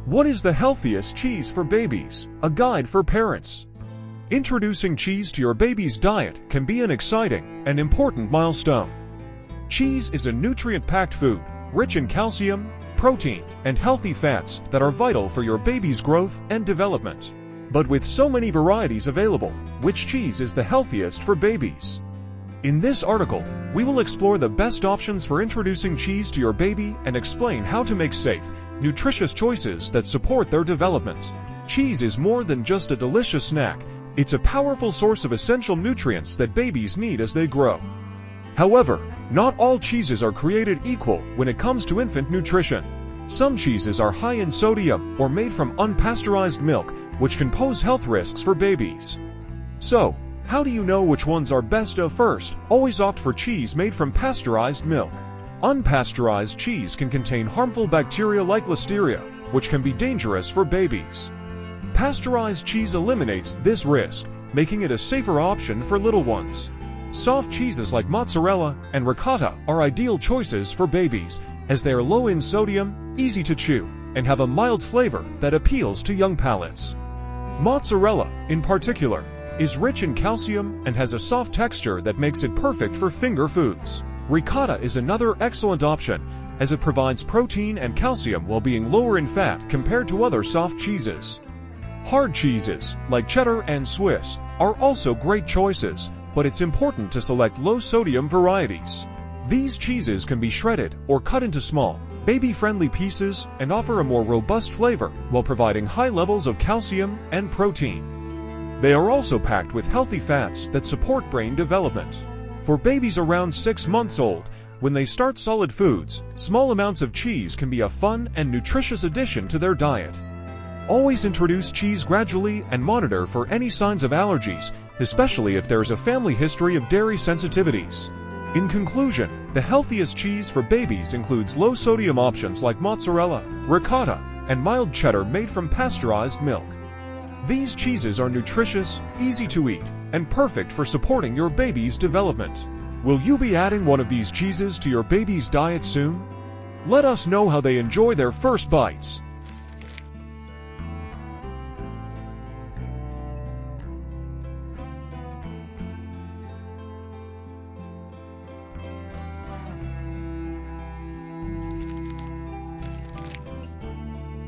What is the healthiest cheese for babies? A guide for parents. Introducing cheese to your baby's diet can be an exciting and important milestone. Cheese is a nutrient-packed food, rich in calcium, protein, and healthy fats that are vital for your baby's growth and development. But with so many varieties available, which cheese is the healthiest for babies? In this article, we will explore the best options for introducing cheese to your baby and explain how to make safe, nutritious choices that support their development. Cheese is more than just a delicious snack. It's a powerful source of essential nutrients that babies need as they grow. However, not all cheeses are created equal when it comes to infant nutrition. Some cheeses are high in sodium or made from unpasteurized milk, which can pose health risks for babies. So, how do you know which ones are best? First, always opt for cheese made from pasteurized milk. Unpasteurized cheese can contain harmful bacteria like Listeria, which can be dangerous for babies. Pasteurized cheese eliminates this risk, making it a safer option for little ones. Soft cheeses like mozzarella and ricotta are ideal choices for babies, as they are low in sodium, easy to chew, and have a mild flavor that appeals to young palates. Mozzarella, in particular, is rich in calcium and has a soft texture that makes it perfect for finger foods. Ricotta is another excellent option, as it provides protein and calcium while being lower in fat compared to other soft cheeses. Hard cheeses, like cheddar and Swiss, are also great choices, but it's important to select low-sodium varieties. These cheeses can be shredded or cut into small, baby-friendly pieces and offer a more robust flavor while providing high levels of calcium and protein. They are also packed with healthy fats that support brain development. For babies around 6 months old, when they start solid foods, small amounts of cheese can be a fun and nutritious addition to their diet. Always introduce cheese gradually and monitor for any signs of allergies, especially if there is a family history of dairy sensitivities. In conclusion, the healthiest cheese for babies includes low-sodium options like mozzarella, ricotta, and mild cheddar made from pasteurized milk. These cheeses are nutritious, easy to eat, and perfect for supporting your baby's development. Will you be adding one of these cheeses to your baby's diet soon? Let us know how they enjoy their first bites.